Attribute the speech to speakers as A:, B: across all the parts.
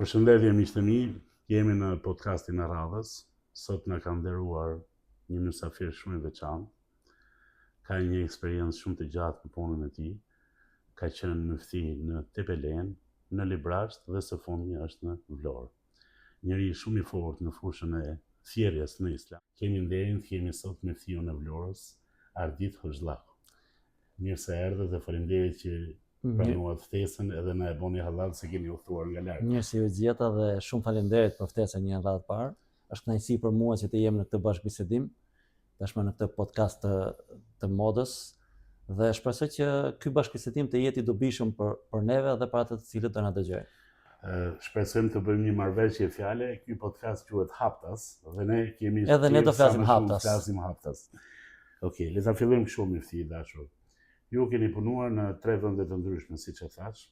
A: Përshëndetje miqtë e mi, jemi në podcastin e radhës. Sot na ka nderuar një mysafir shumë i veçantë. Ka një eksperiencë shumë të gjatë në punën e tij. Ka qenë në Mufti në Tepelen, në Librazh dhe së fundmi është në Vlorë. Njëri shumë i fortë në fushën e thjerrjes në Islam. Kemi nderin të kemi sot Muftiun e Vlorës, Ardit Hoxhallaku. Mirë se erdhët dhe faleminderit që pranuat ftesën edhe na e boni halal se keni udhëtuar nga larg.
B: Mirë se ju gjeta dhe shumë faleminderit për ftesën një radhë parë. Është kënaqësi për mua që të jem në këtë bashkëbisedim, tashmë në këtë podcast të modës dhe shpresoj që ky bashkëbisedim të jetë i dobishëm për neve dhe për ata të cilët do na dëgjojnë.
A: Shpresojmë të bëjmë një marrëveshje fjale. Ky podcast quhet Haptas dhe ne kemi
B: edhe ne do flasim Haptas.
A: Okej, le ta fillojmë kështu Mufti i dashur. Ju keni punuar në 3 vende të ndryshme, siç e thash,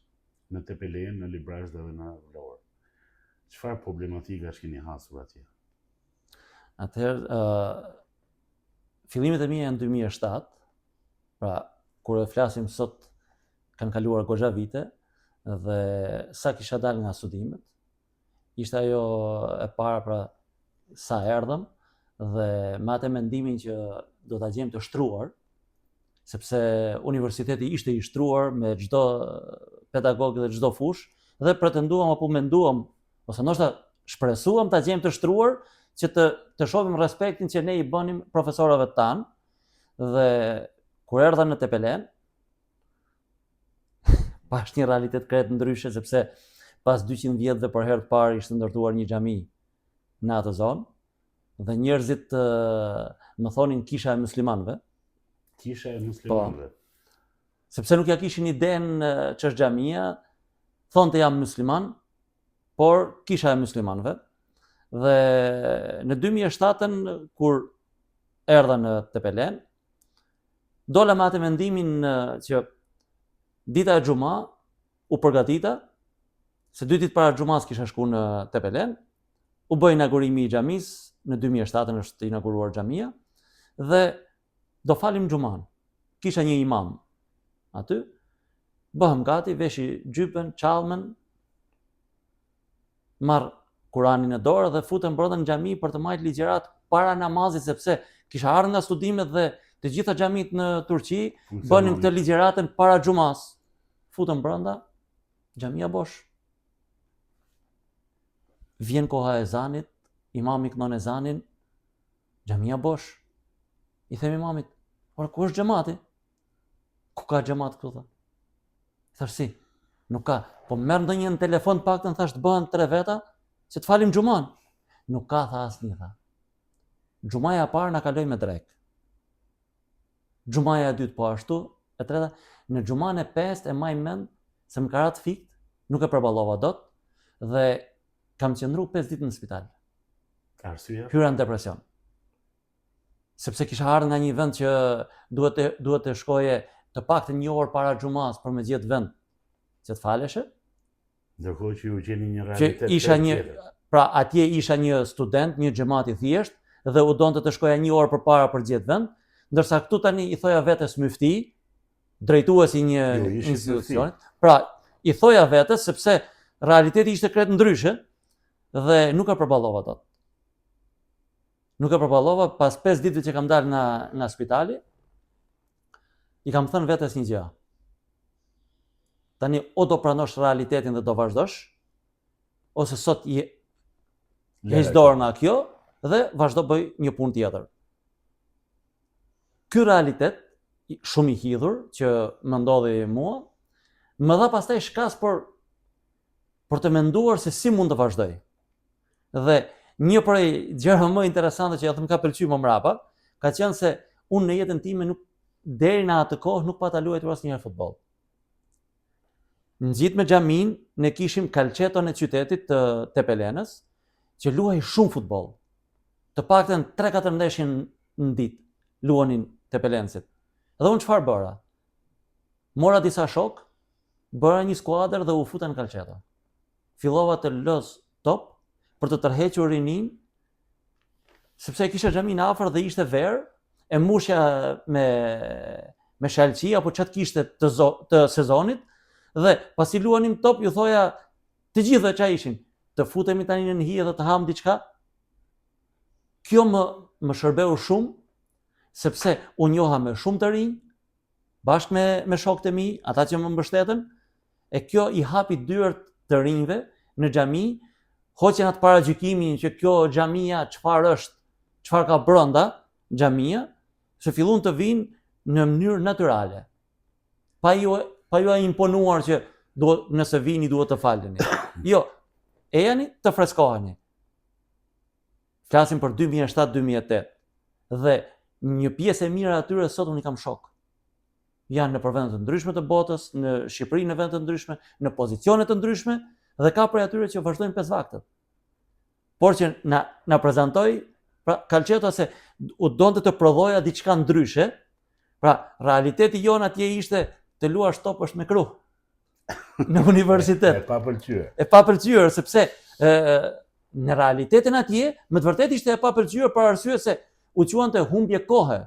A: në Tepelen, në Librazh dhe në Vlorë. Çfarë problematika keni hasur atje?
B: Atëherë, fillimet e mia janë 2007, pra kur e flasim sot kanë kaluar goxha vite dhe sa kisha dalë nga studimet, ishte ajo e para pra sa erdhëm dhe me atë mendimin që do ta gjejmë të shtruar, sepse universiteti ishte i shtruar me çdo pedagog dhe çdo fush dhe pretenduam apo menduam ose ndoshta shpresuam ta gjejmë të shtruar që të shohim respektin që ne i bënim profesorëve tan dhe kur erdha në Tepelen pash një realitet krejt ndryshe sepse pas 200 vjetëve për herë të parë ishte ndërtuar një xhami në atë zonë dhe njerëzit më thonin kisha e muslimanëve.
A: Kisha e muslimanëve.
B: Sepse nuk ja kishin idenë që është xhamia, thonte jam musliman, por kisha e muslimanëve. Dhe në 2007-ën kur erdha në Tepelen, dola me atë mendimin që dita e xuma u përgatita, se 2 ditë para xumas kisha shku në Tepelen, u bë inaugurimi i xhamisë, në 2007-ën është inauguruar xhamia dhe do falim xuman. Kisha një imam aty, bëhem gati, veshi gjypen, çallmen, marr Kuranin në dorë dhe futem brenda në xhami për të marrë ligjërat para namazit sepse kisha ardhur nga studimet dhe të gjitha xhamit në Turqi bënin këtë ligjëratën para xumas. Futem brenda, xhamia bosh. Vjen koha e ezanit, imami kënon ezanin, xhamia bosh. I them imamit, por ku është xhamati? Ku ka xhamat këtu tha? Thash si, nuk ka, po merr ndonjë në telefon të paktën thash të bëhen 3 veta që të falim xuman. Nuk ka tha asnjë tha. Xumaja e parë na kaloi me drek. Xumaja e dytë po ashtu, e treta në xuman e 5 e maj mend se më ka rat fikt, nuk e përballova dot dhe kam qëndru 5 ditë në spital.
A: Arsyeja?
B: Hyra në depresion. Sepse kisha ardhur nga një vend që duhet të shkoje të paktën 1 orë para xumas për me gjetë vend që të faleshe.
A: Ndërkohë që ju gjeni një realitet
B: tjetër. Pra atje isha një student, një xhamat i thjesht dhe u donte të shkoja 1 orë përpara për gjetë vend, ndërsa këtu tani i thoja vetes Mufti, drejtuesi një institucioni. Pra i thoja vetes sepse realiteti ishte krejt ndryshe dhe nuk e përballova dot. Nuk e përballova, pas 5 ditëve që kam dalë nga spitali, i kam thënë vetes një gjë. Tani o do pranosh realitetin dhe do vazhdosh, ose sot heq dorë nga kjo dhe vazhdo bëj një punë tjetër. Ky realitet, shumë i hidhur, që më ndodhi mua, më dha pastaj shkas për të menduar se si mund të vazhdoj. Dhe një prej gjërave më interesante që më ka pëlqyer më mrapa, ka qenë se unë në jetën time deri në atë kohë nuk pata luajtur asnjëherë futboll. Nxit me xhamin, ne kishim kalçeton e qytetit të Tepelenës, që luaj shumë futboll. Të paktën 3-4 ndeshje në ditë luanin tepelenësit. Dhe unë çfarë bëra? Mora disa shok, bëra një skuadër dhe u futa në kalçeto. Fillova të lëz top për të tërhequr rinin, sepse kisha xhamin afër dhe ishte verë, e mushja me shalqi apo çat kishte të sezonit dhe pasi luanim top ju thoja të gjithë që ishin, të futemi tani në hije dhe të ham diçka. Kjo më shërbeu shumë, sepse unë njoha me shumë të rinj, bashkë me shokët e mi, ata që më mbështeten, e kjo i hapi dyert të rinjve në xhami, hoqen atë paragjykimin që kjo xhamia çfarë është, çfarë ka brenda xhamia, se fillun të vinë në mënyrë natyrale. Pa ju imponuar që nëse vini duhet të faleni. Jo, ejani të freskoheni. Flasim për 2007-2008. Dhe një pjesë e mirë atyre sot unë i kam shok. Janë në vende të ndryshme të botës, në Shqipëri në vende të ndryshme, në pozicione të ndryshme, dhe ka prej atyre që vazhdojnë 5 vaktet. Por që na prezantoi, pra Calcetto se u donte të provoja diçka ndryshe. Pra realiteti jon atje ishte të luash topësh me kruh në universitet. E pa pëlqyer sepse në realitetin atje me të vërtetë ishte e pa pëlqyer për arsye se u quante humbje kohe.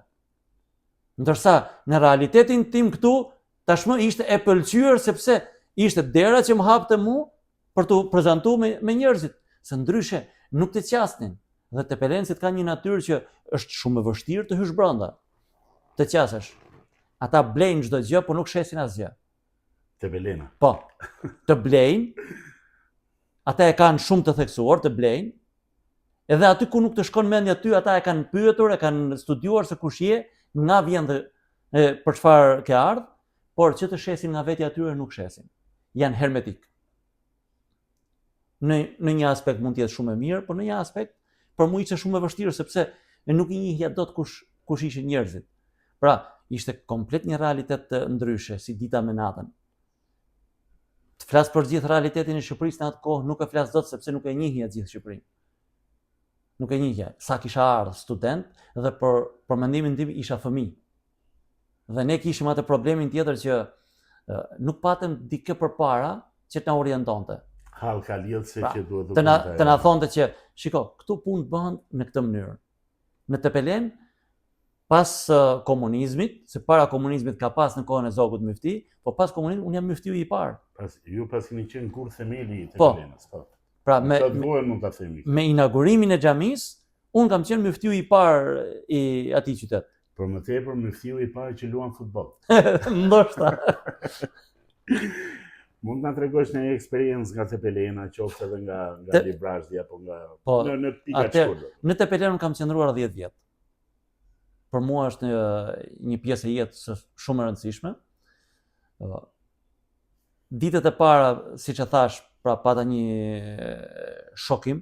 B: Ndërsa në realitetin tim këtu tashmë ishte e pëlqyer sepse ishte dera që më hapte mua për të prezantuar me njerëzit, se ndryshe nuk të qasnin. Dhe tepelenësit kanë një natyrë që është shumë e vështirë të hysh brenda. Të qasesh. Ata blejnë çdo gjë, por nuk shesin asgjë.
A: Tepelena.
B: Po. Të blejnë. Ata e kanë shumë të theksuar, të blejnë. Edhe aty ku nuk të shkon mendja ty, ata e kanë pyetur, e kanë studiuar se kush je, nga vjen dhe për çfarë ke ardhur, por që të shesin nga vetja atyre nuk shesin. Janë hermetik. Në një aspekt mund të jetë shumë e mirë, por në një aspekt për mua ishte shumë e vështirë sepse nuk i njihja dot kush ishin njerëzit. Pra, ishte komplet një realitet të ndryshe, si dita me natën. Të flas për gjithë realitetin e Shqipërisë në atë kohë nuk e flas dot sepse nuk e njihja gjithë Shqipërinë. Nuk e njihja. Sa kisha ardhur student dhe për mendimin tim isha fëmijë. Dhe ne kishim atë problemin tjetër që nuk patëm dikë përpara që të na orientonte.
A: Halka lidhse që duhet
B: të na thonte që shiko, këtu punë bëhen në këtë mënyrë. Në Tepelen pas komunizmit, se para komunizmit ka pas në kohën e Zogut Myfti, po pas komunizmit unë jam Myftiu i parë.
A: Ju pas keni qenë kur themeli i Tepelenës, po.
B: Pra
A: me
B: inaugurimin e xhamisë, unë kam qenë Myftiu i parë i atij qytet.
A: Por më tepër Myftiu i parë që luan futboll.
B: Ndoshta.
A: Mund të na tregosh një eksperiencë nga Tepelena, qoftë edhe nga Librazhdi apo nga në pika të shkurtër.
B: Në Tepelen kam qëndruar 10 vjet. Për mua është një pjesë e jetës shumë e rëndësishme. Ditët e para, siç e thash, pra pata një shokim.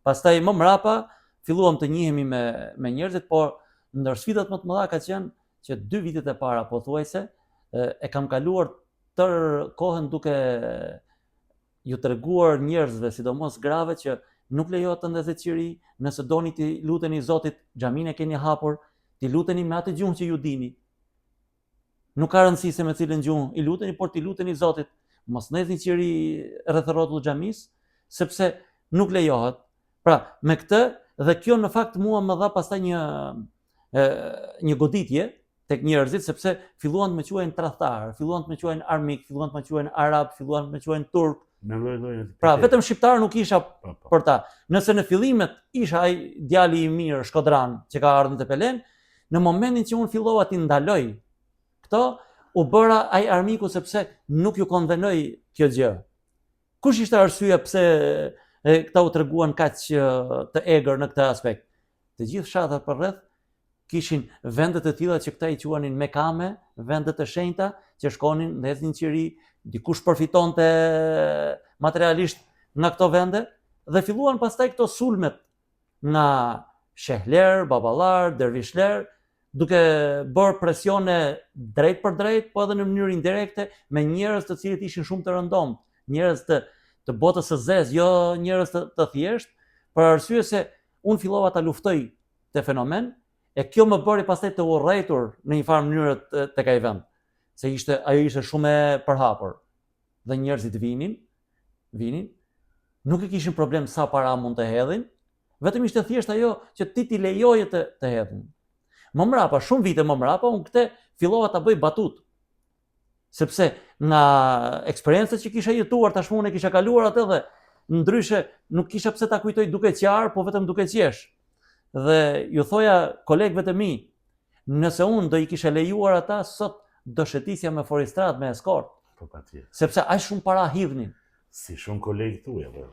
B: Pastaj më mrapa filluam të njihemi me njerëzit, por ndër sfidat më të mëdha ka qenë që 2 vitet e para pothuajse e kam kaluar tërë kohën duke ju treguar njerëzve, sidomos grave, që nuk lejohet të ndezet qiri, nëse doni t'i luteni Zotit, xhamin e keni hapur, t'i luteni me atë gjuhë që ju dini. Nuk ka rëndësi se me cilën gjuhë i luteni, por t'i luteni Zotit. Mos ndezini qiri rreth rrotullit të xhamisë, sepse nuk lejohet. Pra, me këtë dhe kjo në fakt mua më dha pastaj një goditje tek njerëzit, sepse filluan të më quajnë tradhtar, filluan të më quajnë armik, filluan të më quajnë arab, filluan të më quajnë turk. Pra, vetëm shqiptar nuk isha për ta. Nëse në fillimet isha ai djali i mirë shkodran që ka ardhur në Tepelen, në momentin që unë fillova t'i ndaloj këto, u bëra ai armiku sepse nuk ju konvenoi kjo gjë. Kush ishte arsyeja pse këta u treguan kaq të egër në këtë aspekt? Të gjithë fshatat përreth kishin vende të tilla që këta i quanin mekame, vende të shenjta që shkonin, ndeznin qiri, dikush përfitonte materialisht nga këto vende dhe filluan pastaj këto sulmet nga shehler, baballar, dervishler, duke bërë presione drejt për drejt, po edhe në mënyrë indirekte me njerëz të cilët ishin shumë të rëndomt, njerëz të botës së zezë, jo njerëz të thjesht, për arsye se unë fillova ta luftoj te fenomen, e kjo më bëri pastaj të urrëtur në një farë mënyrë tek ai vend, se ajo ishte shumë e përhapur. Dhe njerëzit vinin, nuk e kishin problem sa para mund të hedhin, vetëm ishte thjesht ajo që ti t'i lejoje të hedhin. Më mrapa, shumë vite më mrapa, unë këtë fillova ta bëj batut. Sepse nga eksperiencët që kisha jetuar, tashmë unë e kisha kaluar atë dhe ndryshe nuk kisha pse ta kujtoj duke qarë, po vetëm duke qesh. Dhe ju thoja kolegëve të mi, nëse unë do i kisha lejuar ata, sot do shëtisja me foristrat, me eskort.
A: Po patjetër.
B: Sepse aq shumë para hidhnin.
A: Si shumë kolegë tuaj apo.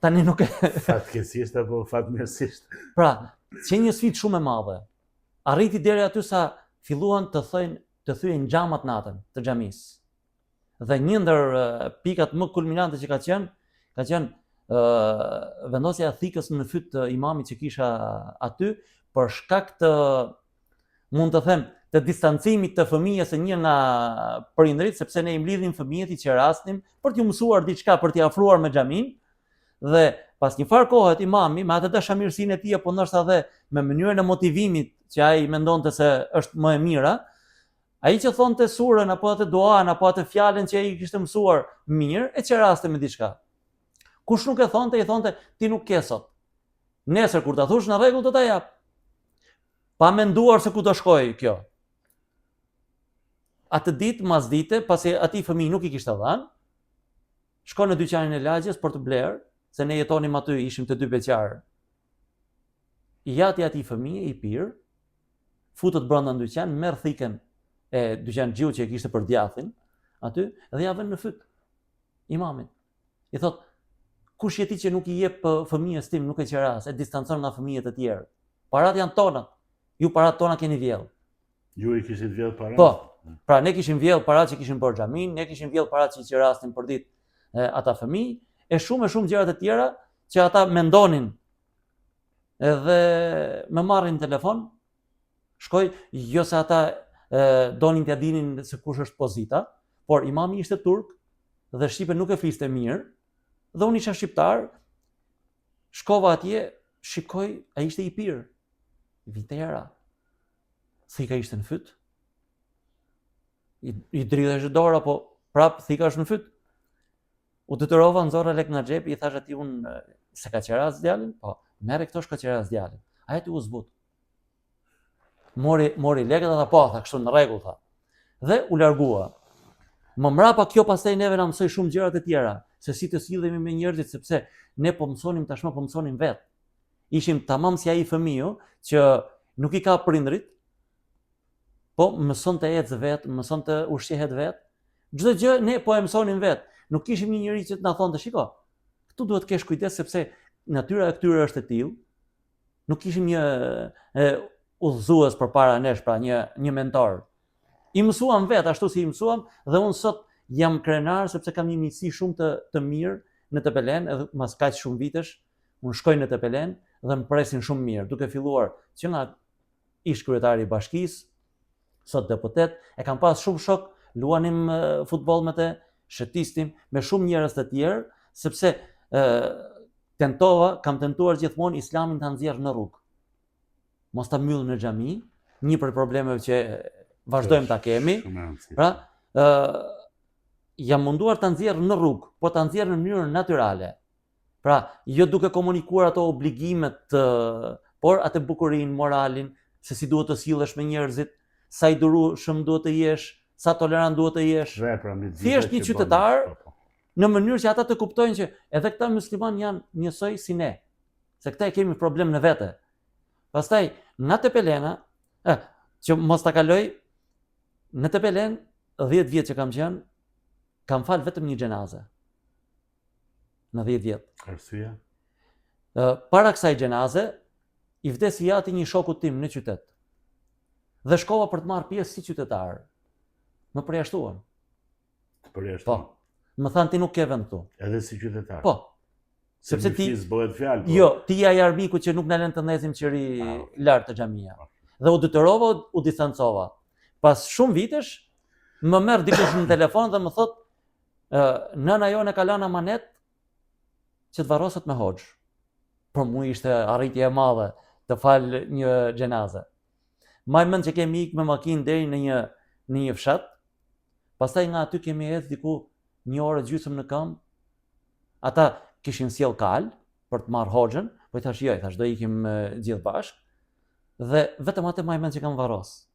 B: Tani nuk e...
A: Fatkeqësisht apo fatmirësisht.
B: Pra, që një sfidë shumë e madhe. Arriti deri aty sa filluan të thyen xhamat natën të xhamisë. Dhe një ndër pikat më kulminante që ka qenë vendosja e thikës në fyt të imamit që kisha aty për shkak të, mund të them, të distancimit të fëmijës së një nga prindrit, sepse ne i mlidhnim fëmijët, i qerasnim për t'ju mësuar diçka, për t'i afruar me xhamin. Dhe pas një farë kohet imami, me atë dashamirësinë e tij, apo ndoshta edhe me mënyrën e motivimit që ai mendonte se është më e mira, ai që thonte surën apo atë duan apo atë fjalën që ai kishte mësuar mirë, e qeraste me diçka. Kush nuk e thonte, i thonte ti nuk ke sot. Nesër kur ta thosh në rregull do ta jap. Pa menduar se ku do shkoj kjo. Atë ditë mas dite, pasi atij fëmijë nuk i kishte dhënë, shkon në dyqanin e lagjes për të bler, se ne jetonim aty, ishim të dy beqarë. I jati atij fëmijë i pirë, futët brenda në dyqan, merr thikën e dyqan xhiu që e kishte për djathin aty dhe ja vën në fyt imamit. I thot, kush je ti që nuk i jep fëmijës tim, nuk e qeras, e distancon nga fëmijët e tjerë. Parat janë tonat. Ju parat tona keni vjell.
A: Ju i kishit vjell parat?
B: Po. Pra ne kishim vjell parat që kishin bërë xhamin, ne kishim vjell parat që i qerasnin për ditë ata fëmijë, e shumë gjërat e tjera që ata mendonin. Edhe më marrin telefon, shkoj, jo se ata donin t'ia dinin se kush është pozita, por imami ishte turk dhe shqipen nuk e fliste mirë, dhe unë isha shqiptar, shkova atje, shikoj, ai ishte i pirë. Vitera. Thika ishte në fyt. I dridhesh dora, po prap thika është në fyt. U detyrova, nxorra lek nga xhepi, i thash atij unë se ka qeras djalin, po merre këto shka qeras djalin. Ai ti u zbut. Mori lekët ata, po tha, kështu në rregull tha. Dhe u largua. Më mrapa kjo pastaj neve na mësoi shumë gjërat e tjera, se si të sillemi me njerëzit, sepse ne po mësonim tashmë, po mësonim vetë. Ishim tamam si ai fëmiu që nuk i ka prindrit, po mëson të ecë vetë, mëson të ushqehet vetë. Çdo gjë ne po e mësonim vetë. Nuk kishim një njerëz që të na thonte, shiko, këtu duhet të kesh kujdes sepse natyra e këtyre është e tillë. Nuk kishim një udhëzues përpara nesh, pra një mentor. I mësuam vetë ashtu si i mësuam dhe unë sot jam krenar sepse kam një miqësi shumë të mirë në Tepelen, edhe mas kaq shumë vitesh, unë shkoj në Tepelen dhe më presin shumë mirë, duke filluar që nga ish kryetari i bashkisë, sot deputet, e kam pas shumë shok, luanim futboll me të, shëtistim me shumë njerëz të tjerë, sepse kam tentuar gjithmonë islamin ta nxjerr në rrugë. Mos ta mbyll në xhami, një për problemeve që vazhdojmë ta kemi. Pra, jam munduar ta nxjerr në rrugë, po ta nxjerr në mënyrë natyrale. Pra, jo duke komunikuar ato obligimet, por atë bukurinë, moralin, se si duhet të sillesh me njerëzit, sa i durueshëm duhet të jesh, sa tolerant duhet të jesh. Thjesht një qytetar në mënyrë që ata të kuptojnë që edhe këta musliman janë njësoj si ne, se këta e kemi problem në vete. Pastaj, në Tepelena, që mos ta kaloj, në Tepelen, 10 vjet që kam qenë, kam fal vetëm një xhenaze. Në 10 vjet.
A: Arsyeja?
B: Para kësaj xhenaze, i vdesi jati një shokut tim në qytet. Dhe shkova për të marrë pjesë si qytetar. Më përjashtuan.
A: Të përjashtuan?
B: Po. Më thanë ti nuk ke vend këtu.
A: Edhe si qytetar?
B: Po. Sepse ti
A: bëhet fjalë.
B: Jo, ti je ai armiku që nuk na lën të ndezim qiri lart të xhamia. Dhe u detyrova, u distancova. Pas shumë vitesh, më merr dikush në telefon dhe më thot, nëna jone ka lënë amanet që të varroset me hoxh. Për mua ishte arritje e madhe të fal një xhenaze. Maj mend që kemi ikë me makinë deri në një fshat. Pastaj nga aty kemi ecë diku 1 orë gjysmë në këmbë. Ata kishin sjell kal për të marrë hoxhën, po i thash jo, do ikim gjithë bashkë. Dhe vetëm atë maj mend që kam varros.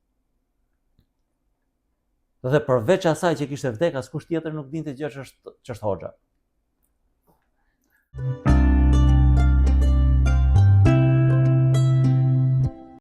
B: Dhe përveç asaj që kishte vdek, askush tjetër nuk dinte gjë që është hoxha.